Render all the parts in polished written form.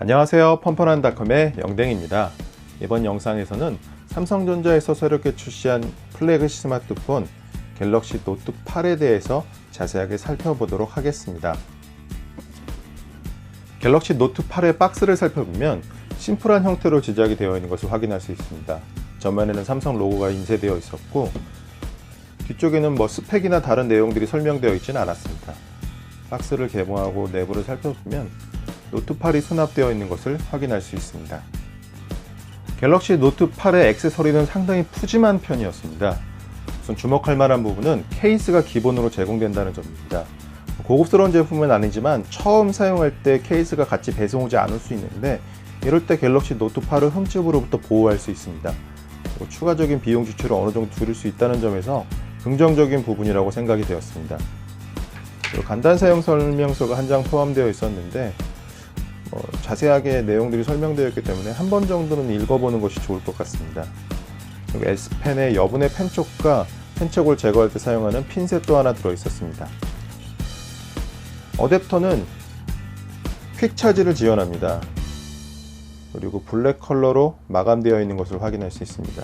안녕하세요. 펀펀한닷컴의 영댕입니다. 이번 영상에서는 삼성전자에서 새롭게 출시한 플래그십 스마트폰 갤럭시 노트 8에 대해서 자세하게 살펴보도록 하겠습니다. 갤럭시 노트 8의 박스를 살펴보면 심플한 형태로 제작이 되어 있는 것을 확인할 수 있습니다. 전면에는 삼성 로고가 인쇄되어 있었고 뒤쪽에는 스펙이나 다른 내용들이 설명되어 있지는 않았습니다. 박스를 개봉하고 내부를 살펴보면 노트 8이 수납되어 있는 것을 확인할 수 있습니다. 갤럭시 노트 8의 액세서리는 상당히 푸짐한 편이었습니다. 우선 주목할 만한 부분은 케이스가 기본으로 제공된다는 점입니다. 고급스러운 제품은 아니지만 처음 사용할 때 케이스가 같이 배송오지 않을 수 있는데 이럴 때 갤럭시 노트 8을 흠집으로부터 보호할 수 있습니다. 그리고 추가적인 비용 지출을 어느 정도 줄일 수 있다는 점에서 긍정적인 부분이라고 생각이 되었습니다. 그리고 간단 사용 설명서가 한 장 포함되어 있었는데 자세하게 내용들이 설명되어 있기 때문에 한 번 정도는 읽어보는 것이 좋을 것 같습니다. 그리고 S펜의 여분의 펜촉과 펜촉을 제거할 때 사용하는 핀셋도 하나 들어있었습니다. 어댑터는 퀵차지를 지원합니다. 그리고 블랙 컬러로 마감되어 있는 것을 확인할 수 있습니다.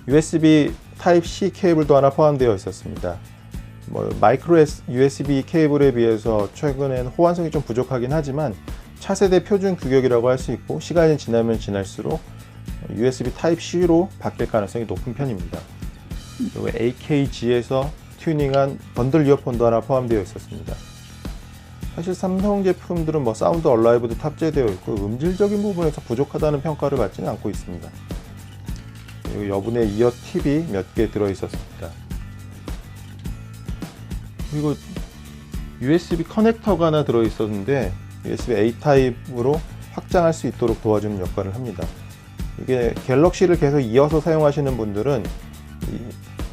USB Type-C 케이블도 하나 포함되어 있었습니다. 마이크로 USB 케이블에 비해서 최근엔 호환성이 좀 부족하긴 하지만 차세대 표준 규격이라고 할 수 있고 시간이 지나면 지날수록 USB Type-C로 바뀔 가능성이 높은 편입니다. 그리고 AKG에서 튜닝한 번들 이어폰도 하나 포함되어 있었습니다. 사실 삼성 제품들은 사운드 얼라이브도 탑재되어 있고 음질적인 부분에서 부족하다는 평가를 받지는 않고 있습니다. 그리고 여분의 이어 팁이 몇 개 들어 있었습니다. 그리고 USB 커넥터가 하나 들어 있었는데 USB-A 타입으로 확장할 수 있도록 도와주는 역할을 합니다. 이게 갤럭시를 계속 이어서 사용하시는 분들은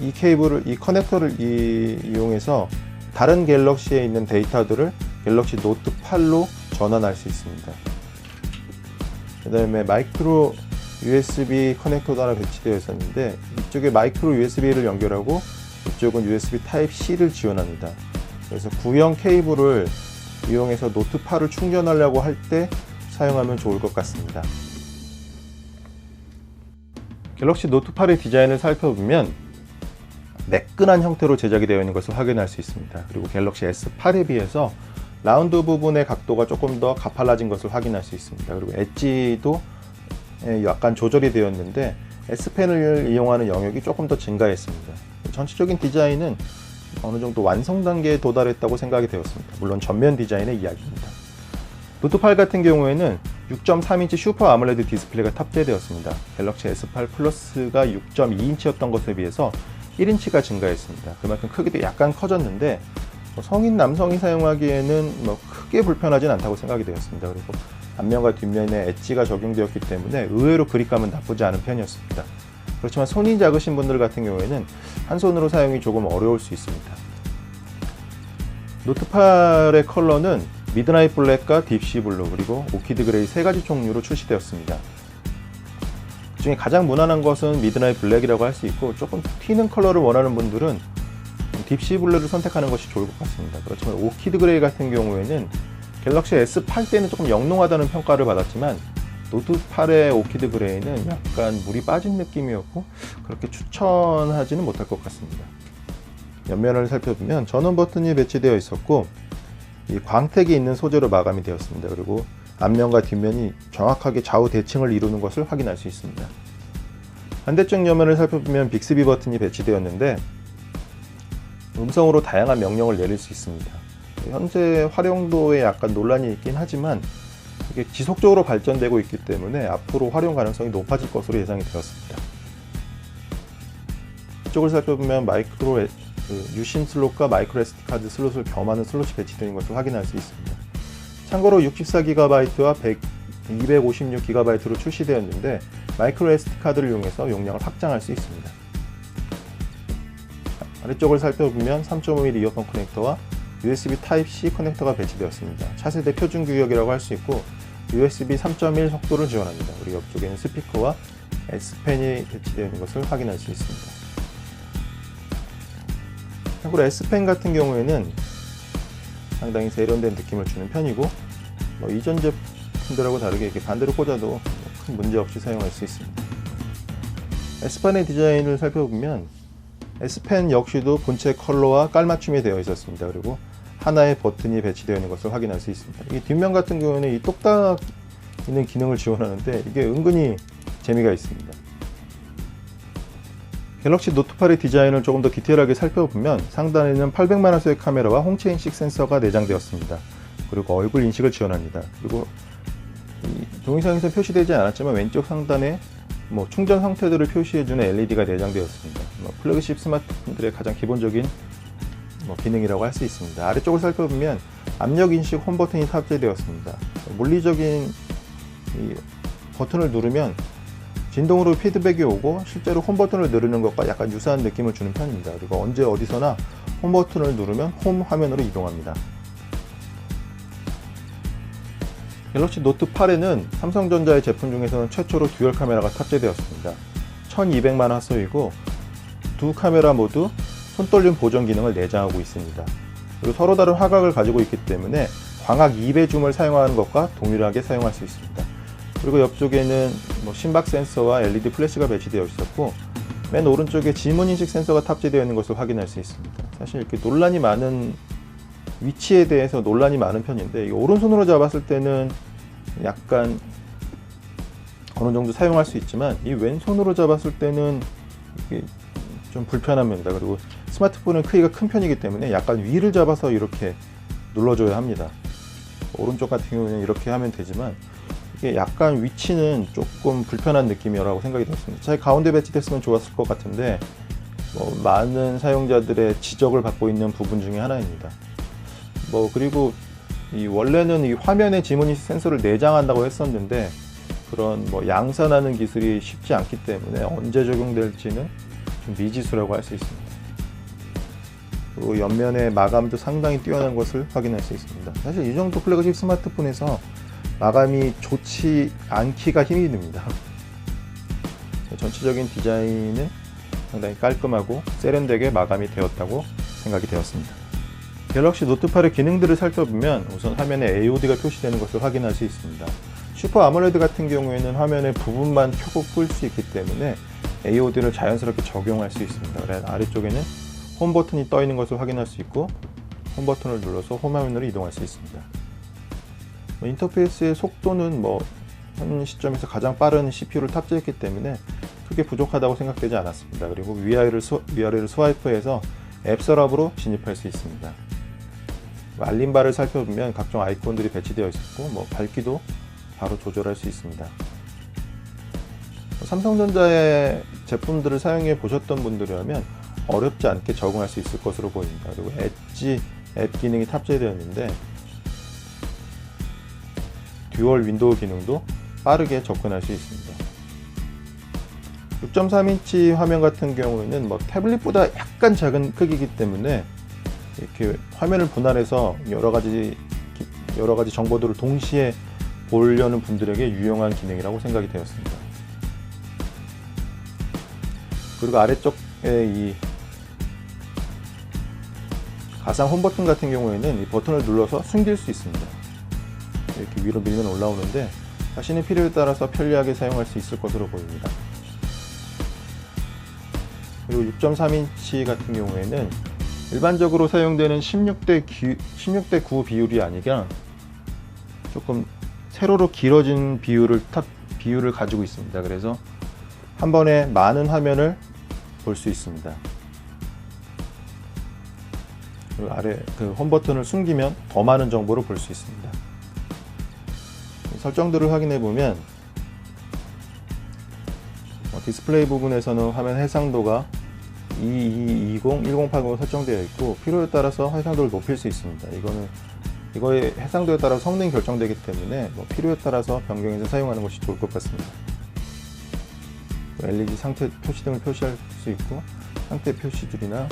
이 케이블을, 이 커넥터를 이용해서 다른 갤럭시에 있는 데이터들을 갤럭시 노트 8로 전환할 수 있습니다. 그 다음에 마이크로 USB 커넥터도 하나 배치되어 있었는데 이쪽에 마이크로 USB를 연결하고 이쪽은 USB Type-C를 지원합니다. 그래서 구형 케이블을 이용해서 노트 8을 충전하려고 할 때 사용하면 좋을 것 같습니다. 갤럭시 노트 8의 디자인을 살펴보면 매끈한 형태로 제작이 되어 있는 것을 확인할 수 있습니다. 그리고 갤럭시 S8에 비해서 라운드 부분의 각도가 조금 더 가팔라진 것을 확인할 수 있습니다. 그리고 엣지도 약간 조절이 되었는데 S펜을 이용하는 영역이 조금 더 증가했습니다. 전체적인 디자인은 어느 정도 완성 단계에 도달했다고 생각이 되었습니다. 물론 전면 디자인의 이야기입니다. 노트 8 같은 경우에는 6.3인치 슈퍼 아몰레드 디스플레이가 탑재되었습니다. 갤럭시 S8 플러스가 6.2인치였던 것에 비해서 1인치가 증가했습니다. 그만큼 크기도 약간 커졌는데 성인 남성이 사용하기에는 크게 불편하진 않다고 생각이 되었습니다. 그리고 앞면과 뒷면에 엣지가 적용되었기 때문에 의외로 그립감은 나쁘지 않은 편이었습니다. 그렇지만 손이 작으신 분들 같은 경우에는 한 손으로 사용이 조금 어려울 수 있습니다. 노트 8의 컬러는 미드나잇 블랙과 딥시 블루 그리고 오키드 그레이 세 가지 종류로 출시되었습니다. 그 중에 가장 무난한 것은 미드나잇 블랙이라고 할 수 있고 조금 튀는 컬러를 원하는 분들은 딥시 블루를 선택하는 것이 좋을 것 같습니다. 그렇지만 오키드 그레이 같은 경우에는 갤럭시 S8 때는 조금 영롱하다는 평가를 받았지만 노트 8의 오키드 그레이는 약간 물이 빠진 느낌이었고 그렇게 추천하지는 못할 것 같습니다. 옆면을 살펴보면 전원 버튼이 배치되어 있었고 이 광택이 있는 소재로 마감이 되었습니다. 그리고 앞면과 뒷면이 정확하게 좌우 대칭을 이루는 것을 확인할 수 있습니다. 반대쪽 옆면을 살펴보면 빅스비 버튼이 배치되었는데 음성으로 다양한 명령을 내릴 수 있습니다. 현재 활용도에 약간 논란이 있긴 하지만 이게 지속적으로 발전되고 있기 때문에 앞으로 활용 가능성이 높아질 것으로 예상이 되었습니다. 이쪽을 살펴보면 마이크로 유심 슬롯과 마이크로 SD 카드 슬롯을 겸하는 슬롯이 배치되어 있는 것을 확인할 수 있습니다. 참고로 64GB와 256GB로 출시되었는데 마이크로 SD 카드를 이용해서 용량을 확장할 수 있습니다. 아래쪽을 살펴보면 3.5mm 이어폰 커넥터와 USB Type-C 커넥터가 배치되었습니다. 차세대 표준 규격이라고 할 수 있고 USB 3.1 속도를 지원합니다. 그리고 옆쪽에는 스피커와 S펜이 배치되어 있는 것을 확인할 수 있습니다. 참고로 S펜 같은 경우에는 상당히 세련된 느낌을 주는 편이고 뭐 이전 제품들하고 다르게 이렇게 반대로 꽂아도 큰 문제 없이 사용할 수 있습니다. S펜의 디자인을 살펴보면 S펜 역시도 본체 컬러와 깔맞춤이 되어 있었습니다. 그리고 하나의 버튼이 배치되어 있는 것을 확인할 수 있습니다. 이 뒷면 같은 경우에는 이 똑딱 있는 기능을 지원하는데 이게 은근히 재미가 있습니다. 갤럭시 노트 8의 디자인을 조금 더 디테일하게 살펴보면 상단에는 800만화소의 카메라와 홍채인식 센서가 내장되었습니다. 그리고 얼굴 인식을 지원합니다. 그리고 동영상에서 표시되지 않았지만 왼쪽 상단에 충전 상태들을 표시해주는 LED가 내장되었습니다. 플래그십 스마트폰들의 가장 기본적인 기능이라고 할 수 있습니다. 아래쪽을 살펴보면 압력 인식 홈 버튼이 탑재되었습니다. 물리적인 이 버튼을 누르면 진동으로 피드백이 오고 실제로 홈 버튼을 누르는 것과 약간 유사한 느낌을 주는 편입니다. 그리고 언제 어디서나 홈 버튼을 누르면 홈 화면으로 이동합니다. 갤럭시 노트 8에는 삼성전자의 제품 중에서는 최초로 듀얼 카메라가 탑재되었습니다. 1200만 화소이고 두 카메라 모두 손떨림 보정 기능을 내장하고 있습니다. 그리고 서로 다른 화각을 가지고 있기 때문에 광학 2배 줌을 사용하는 것과 동일하게 사용할 수 있습니다. 그리고 옆쪽에는 심박 센서와 LED 플래시가 배치되어 있었고 맨 오른쪽에 지문 인식 센서가 탑재되어 있는 것을 확인할 수 있습니다. 사실 이렇게 논란이 많은 위치에 대해서 논란이 많은 편인데 오른손으로 잡았을 때는 약간 어느 정도 사용할 수 있지만 이 왼손으로 잡았을 때는 이게 좀 불편합니다. 그리고 스마트폰은 크기가 큰 편이기 때문에 약간 위를 잡아서 이렇게 눌러줘야 합니다. 오른쪽 같은 경우는 이렇게 하면 되지만 이게 약간 위치는 조금 불편한 느낌이라고 생각이 들었습니다. 잘 가운데 배치됐으면 좋았을 것 같은데 많은 사용자들의 지적을 받고 있는 부분 중에 하나입니다. 그리고 원래는 이 화면에 지문인식 센서를 내장한다고 했었는데 그런 양산하는 기술이 쉽지 않기 때문에 언제 적용될지는 좀 미지수라고 할 수 있습니다. 그리고 옆면의 마감도 상당히 뛰어난 것을 확인할 수 있습니다. 사실 이 정도 플래그십 스마트폰에서 마감이 좋지 않기가 힘이 듭니다. 전체적인 디자인은 상당히 깔끔하고 세련되게 마감이 되었다고 생각이 되었습니다. 갤럭시 노트 8의 기능들을 살펴보면 우선 화면에 AOD가 표시되는 것을 확인할 수 있습니다. 슈퍼 아몰레드 같은 경우에는 화면의 부분만 켜고 끌 수 있기 때문에 AOD를 자연스럽게 적용할 수 있습니다. 그래서 아래쪽에는 홈 버튼이 떠 있는 것을 확인할 수 있고 홈 버튼을 눌러서 홈 화면으로 이동할 수 있습니다. 인터페이스의 속도는 현 시점에서 가장 빠른 CPU를 탑재했기 때문에 크게 부족하다고 생각되지 않았습니다. 그리고 위아래를 스와이프해서 앱 서랍으로 진입할 수 있습니다. 알림바를 살펴보면 각종 아이콘들이 배치되어 있었고 밝기도 바로 조절할 수 있습니다. 삼성전자의 제품들을 사용해 보셨던 분들이라면 어렵지 않게 적응할 수 있을 것으로 보입니다. 그리고 엣지 앱 기능이 탑재되어 있는데 듀얼 윈도우 기능도 빠르게 접근할 수 있습니다. 6.3인치 화면 같은 경우에는 태블릿보다 약간 작은 크기이기 때문에 이렇게 화면을 분할해서 여러 가지 정보들을 동시에 보려는 분들에게 유용한 기능이라고 생각이 되었습니다. 그리고 아래쪽에 이 가상 홈 버튼 같은 경우에는 이 버튼을 눌러서 숨길 수 있습니다. 이렇게 위로 밀면 올라오는데 자신의 필요에 따라서 편리하게 사용할 수 있을 것으로 보입니다. 그리고 6.3인치 같은 경우에는 일반적으로 사용되는 16대 9 비율이 아니라 조금 세로로 길어진 비율을 가지고 있습니다. 그래서 한 번에 많은 화면을 볼 수 있습니다. 그리고 아래 홈 버튼을 숨기면 더 많은 정보를 볼 수 있습니다. 설정들을 확인해 보면 디스플레이 부분에서는 화면 해상도가 2220, 1080으로 설정되어 있고 필요에 따라서 해상도를 높일 수 있습니다. 이거의 해상도에 따라 성능이 결정되기 때문에 필요에 따라서 변경해서 사용하는 것이 좋을 것 같습니다. LED 상태 표시 등을 표시할 수 있고 상태 표시줄이나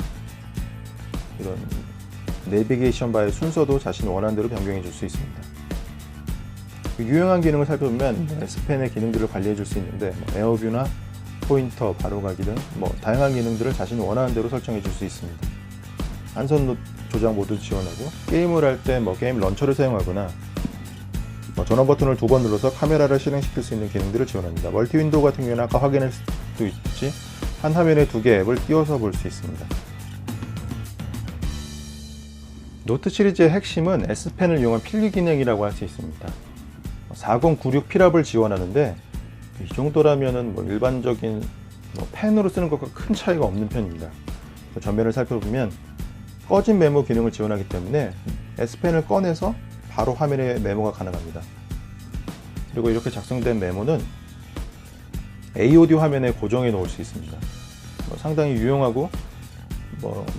이런 내비게이션 바의 순서도 자신이 원하는 대로 변경해 줄 수 있습니다. 유용한 기능을 살펴보면 S펜의 기능들을 관리해 줄 수 있는데 에어뷰나 포인터, 바로가기 등 다양한 기능들을 자신이 원하는 대로 설정해 줄 수 있습니다. 한손 조작 모드 지원하고 게임을 할 때 게임 런처를 사용하거나 전원 버튼을 2번 눌러서 카메라를 실행시킬 수 있는 기능들을 지원합니다. 멀티 윈도우 같은 경우는 아까 확인할 수도 있듯이 한 화면에 2개 앱을 띄워서 볼 수 있습니다. 노트 시리즈의 핵심은 S펜을 이용한 필기 기능이라고 할 수 있습니다. 4096 필압을 지원하는데 이 정도라면은 일반적인 펜으로 쓰는 것과 큰 차이가 없는 편입니다. 전면을 살펴보면 꺼진 메모 기능을 지원하기 때문에 S펜을 꺼내서 바로 화면에 메모가 가능합니다. 그리고 이렇게 작성된 메모는 AOD 화면에 고정해 놓을 수 있습니다. 상당히 유용하고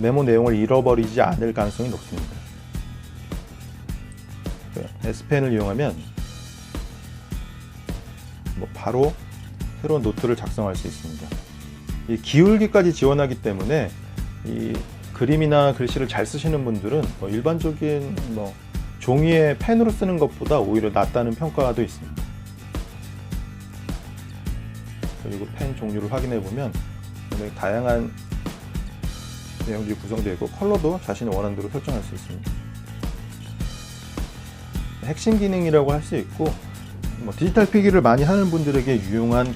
메모 내용을 잃어버리지 않을 가능성이 높습니다. S펜을 이용하면 바로 새로운 노트를 작성할 수 있습니다. 이 기울기까지 지원하기 때문에 이 그림이나 글씨를 잘 쓰시는 분들은 일반적인 종이에 펜으로 쓰는 것보다 오히려 낫다는 평가도 있습니다. 그리고 펜 종류를 확인해 보면 다양한 내용들이 구성되어 있고 컬러도 자신이 원하는 대로 설정할 수 있습니다. 핵심 기능이라고 할 수 있고 디지털 필기를 많이 하는 분들에게 유용한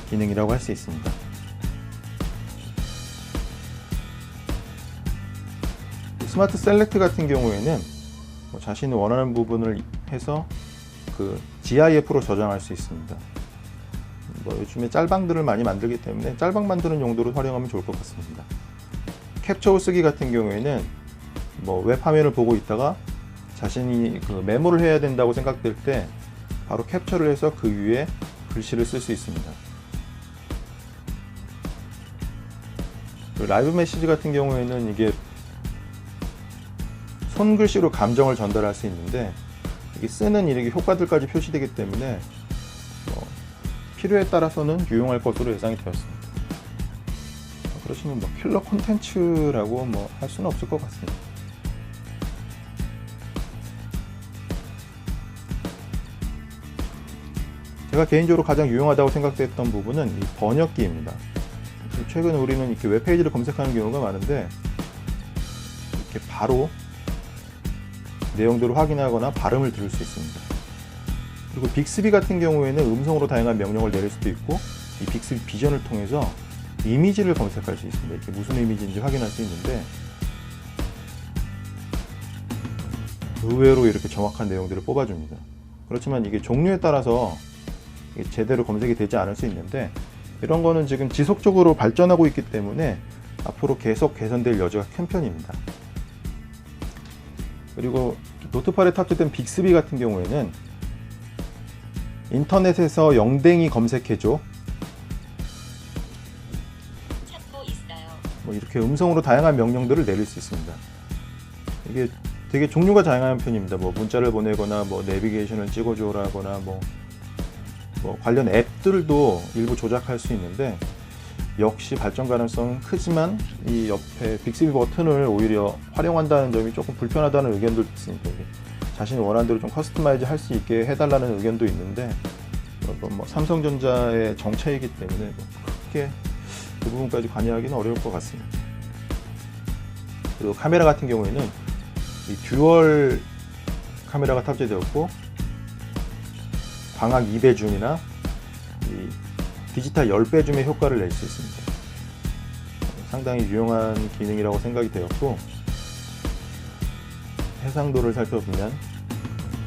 기능이라고 할 수 있습니다. 스마트 셀렉트 같은 경우에는 자신이 원하는 부분을 해서 GIF로 저장할 수 있습니다. 요즘에 짤방들을 많이 만들기 때문에 짤방 만드는 용도로 활용하면 좋을 것 같습니다. 캡처 후 쓰기 같은 경우에는 웹 화면을 보고 있다가 자신이 메모를 해야 된다고 생각될 때 바로 캡처를 해서 그 위에 글씨를 쓸 수 있습니다. 라이브 메시지 같은 경우에는 이게 손글씨로 감정을 전달할 수 있는데 이게 쓰는 이렇게 효과들까지 표시되기 때문에 필요에 따라서는 유용할 것으로 예상이 되었습니다. 그러시면 킬러 콘텐츠라고 할 수는 없을 것 같습니다. 제가 개인적으로 가장 유용하다고 생각됐던 부분은 이 번역기입니다. 최근 우리는 이렇게 웹페이지를 검색하는 경우가 많은데 이렇게 바로 내용들을 확인하거나 발음을 들을 수 있습니다. 그리고 빅스비 같은 경우에는 음성으로 다양한 명령을 내릴 수도 있고 이 빅스비 비전을 통해서 이미지를 검색할 수 있습니다. 이렇게 무슨 이미지인지 확인할 수 있는데 의외로 이렇게 정확한 내용들을 뽑아줍니다. 그렇지만 이게 종류에 따라서 제대로 검색이 되지 않을 수 있는데 이런 거는 지금 지속적으로 발전하고 있기 때문에 앞으로 계속 개선될 여지가 큰 편입니다. 그리고 노트8에 탑재된 빅스비 같은 경우에는 인터넷에서 영댕이 검색해줘 찾고 있어요. 이렇게 음성으로 다양한 명령들을 내릴 수 있습니다. 이게 되게 종류가 다양한 편입니다. 문자를 보내거나 내비게이션을 찍어줘라거나 관련 앱들도 일부 조작할 수 있는데 역시 발전 가능성은 크지만 이 옆에 빅스비 버튼을 오히려 활용한다는 점이 조금 불편하다는 의견들도 있습니다. 자신이 원하는 대로 좀 커스터마이즈 할 수 있게 해달라는 의견도 있는데 삼성전자의 정체이기 때문에 크게 그 부분까지 관여하기는 어려울 것 같습니다. 그리고 카메라 같은 경우에는 이 듀얼 카메라가 탑재되었고 광학 2배 줌이나 이 디지털 10배 줌의 효과를 낼 수 있습니다. 상당히 유용한 기능이라고 생각이 되었고 해상도를 살펴보면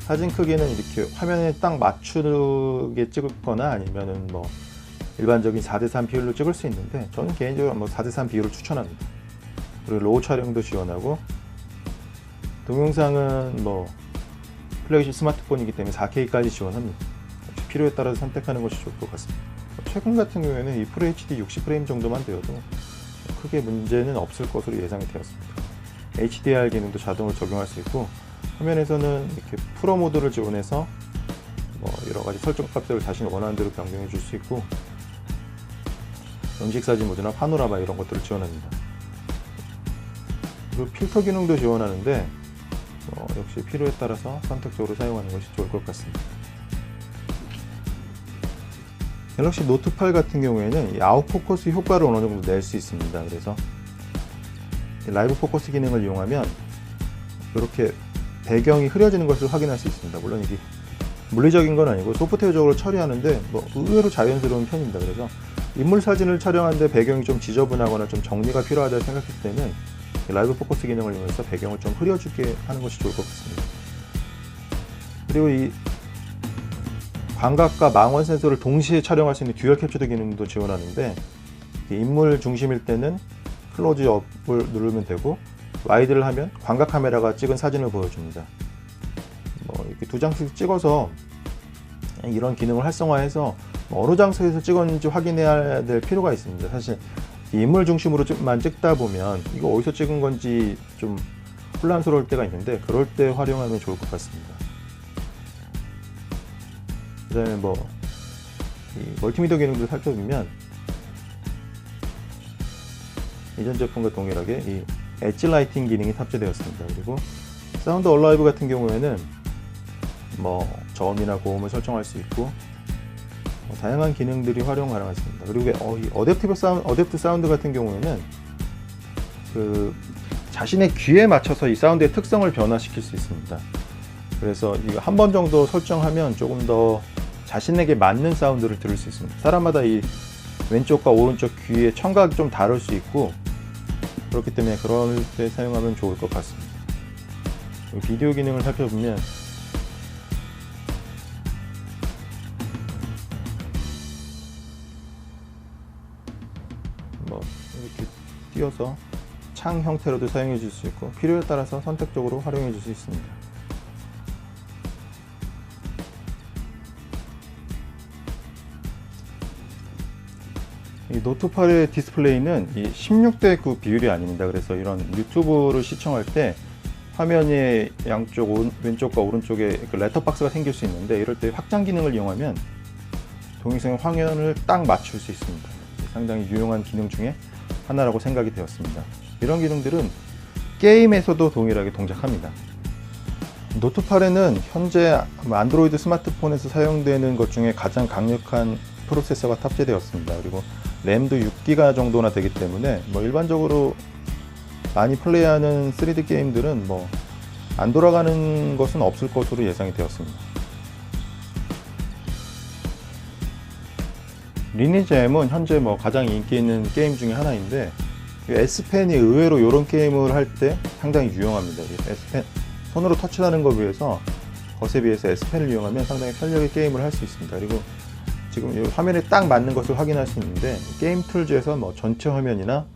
사진 크기는 이렇게 화면에 딱 맞추게 찍거나 아니면은 일반적인 4:3 비율로 찍을 수 있는데 저는 개인적으로 4:3 비율을 추천합니다. 그리고 로우 촬영도 지원하고 동영상은 플래그십 스마트폰이기 때문에 4K까지 지원합니다. 필요에 따라서 선택하는 것이 좋을 것 같습니다. 최근 같은 경우에는 이 FHD 60프레임 정도만 되어도 크게 문제는 없을 것으로 예상이 되었습니다. HDR 기능도 자동으로 적용할 수 있고 화면에서는 이렇게 프로 모드를 지원해서 여러 가지 설정 값들을 자신이 원하는 대로 변경해 줄 수 있고 음식 사진 모드나 파노라마 이런 것들을 지원합니다. 그리고 필터 기능도 지원하는데 역시 필요에 따라서 선택적으로 사용하는 것이 좋을 것 같습니다. 갤럭시 노트 8 같은 경우에는 이 아웃포커스 효과를 어느 정도 낼 수 있습니다. 그래서 라이브 포커스 기능을 이용하면 이렇게 배경이 흐려지는 것을 확인할 수 있습니다. 물론 이게 물리적인 건 아니고 소프트웨어적으로 처리하는데 뭐 의외로 자연스러운 편입니다. 그래서 인물 사진을 촬영하는데 배경이 좀 지저분하거나 좀 정리가 필요하다 생각했을 때는 라이브 포커스 기능을 이용해서 배경을 좀 흐려주게 하는 것이 좋을 것 같습니다. 그리고 이 광각과 망원 센서를 동시에 촬영할 수 있는 듀얼 캡처드 기능도 지원하는데, 인물 중심일 때는 클로즈업을 누르면 되고, 와이드를 하면 광각 카메라가 찍은 사진을 보여줍니다. 뭐 이렇게 두 장씩 찍어서 이런 기능을 활성화해서 어느 장소에서 찍었는지 확인해야 될 필요가 있습니다. 사실 인물 중심으로만 찍다 보면 이거 어디서 찍은 건지 좀 혼란스러울 때가 있는데, 그럴 때 활용하면 좋을 것 같습니다. 그 다음에 이 멀티미디어 기능들을 살펴보면 이전 제품과 동일하게 이 엣지 라이팅 기능이 탑재되었습니다. 그리고 사운드 얼라이브 같은 경우에는 저음이나 고음을 설정할 수 있고 다양한 기능들이 활용 가능하십니다. 그리고 이 어댑트 사운드 같은 경우에는 자신의 귀에 맞춰서 이 사운드의 특성을 변화시킬 수 있습니다. 그래서 이거 한 번 정도 설정하면 조금 더 자신에게 맞는 사운드를 들을 수 있습니다. 사람마다 이 왼쪽과 오른쪽 귀의 청각이 좀 다를 수 있고, 그렇기 때문에 그럴 때 사용하면 좋을 것 같습니다. 비디오 기능을 살펴보면 이렇게 띄어서 창 형태로도 사용해 줄 수 있고, 필요에 따라서 선택적으로 활용해 줄 수 있습니다. 이 노트8의 디스플레이는 이 16대 9 비율이 아닙니다. 그래서 이런 유튜브를 시청할 때 화면의 양쪽 왼쪽과 오른쪽에 렛터박스가 생길 수 있는데, 이럴 때 확장 기능을 이용하면 동영상 화면을 딱 맞출 수 있습니다. 상당히 유용한 기능 중에 하나라고 생각이 되었습니다. 이런 기능들은 게임에서도 동일하게 동작합니다. 노트8에는 현재 안드로이드 스마트폰에서 사용되는 것 중에 가장 강력한 프로세서가 탑재되었습니다. 그리고 램도 6기가 정도나 되기 때문에 일반적으로 많이 플레이하는 3D 게임들은 안 돌아가는 것은 없을 것으로 예상이 되었습니다. 리니지 M은 현재 가장 인기 있는 게임 중에 하나인데, S펜이 의외로 이런 게임을 할 때 상당히 유용합니다. S펜, 손으로 터치하는 것 위해서 것에 비해서 S펜을 이용하면 상당히 편리하게 게임을 할 수 있습니다. 그리고 지금 이 화면에 딱 맞는 것을 확인할 수 있는데, 게임 툴즈에서 전체 화면이나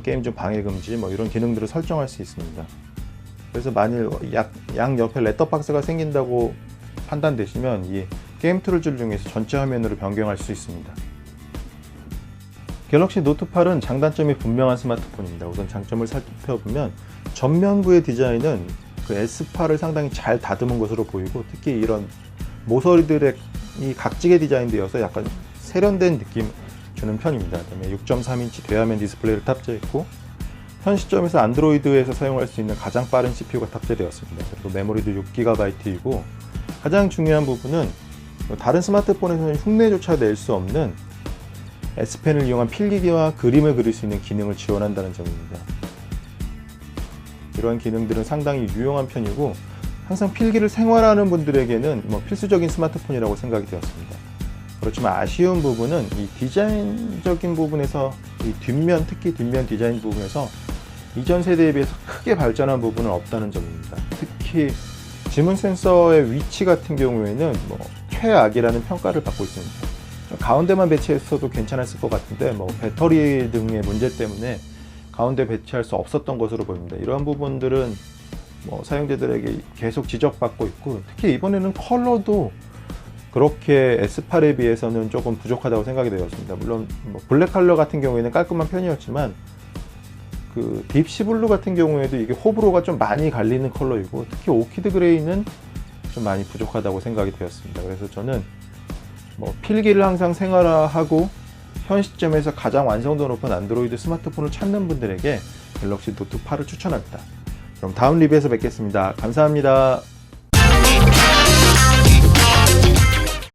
게임 중 방해 금지 이런 기능들을 설정할 수 있습니다. 그래서 만일 양 옆에 렛터박스가 생긴다고 판단되시면 이 게임 툴즈를 중에서 전체 화면으로 변경할 수 있습니다. 갤럭시 노트8은 장단점이 분명한 스마트폰입니다. 우선 장점을 살펴보면 전면부의 디자인은 S8을 상당히 잘 다듬은 것으로 보이고, 특히 이런 모서리들의 이 각지게 디자인되어서 약간 세련된 느낌 주는 편입니다. 그다음에 6.3인치 대화면 디스플레이를 탑재했고, 현 시점에서 안드로이드에서 사용할 수 있는 가장 빠른 CPU가 탑재되었습니다. 그리고 메모리도 6GB이고, 가장 중요한 부분은 다른 스마트폰에서는 흉내조차 낼 수 없는 S펜을 이용한 필기기와 그림을 그릴 수 있는 기능을 지원한다는 점입니다. 이러한 기능들은 상당히 유용한 편이고, 항상 필기를 생활하는 분들에게는 필수적인 스마트폰이라고 생각이 되었습니다. 그렇지만 아쉬운 부분은 이 디자인적인 부분에서, 이 특히 뒷면 디자인 부분에서 이전 세대에 비해서 크게 발전한 부분은 없다는 점입니다. 특히 지문 센서의 위치 같은 경우에는 최악이라는 평가를 받고 있습니다. 가운데만 배치했어도 괜찮았을 것 같은데 배터리 등의 문제 때문에 가운데 배치할 수 없었던 것으로 보입니다. 이러한 부분들은 사용자들에게 계속 지적받고 있고, 특히 이번에는 컬러도 그렇게 S8에 비해서는 조금 부족하다고 생각이 되었습니다. 물론 블랙 컬러 같은 경우에는 깔끔한 편이었지만, 딥시 블루 같은 경우에도 이게 호불호가 좀 많이 갈리는 컬러이고, 특히 오키드 그레이는 좀 많이 부족하다고 생각이 되었습니다. 그래서 저는 필기를 항상 생활화하고 현 시점에서 가장 완성도 높은 안드로이드 스마트폰을 찾는 분들에게 갤럭시 노트8을 추천합니다. 그럼 다음 리뷰에서 뵙겠습니다. 감사합니다.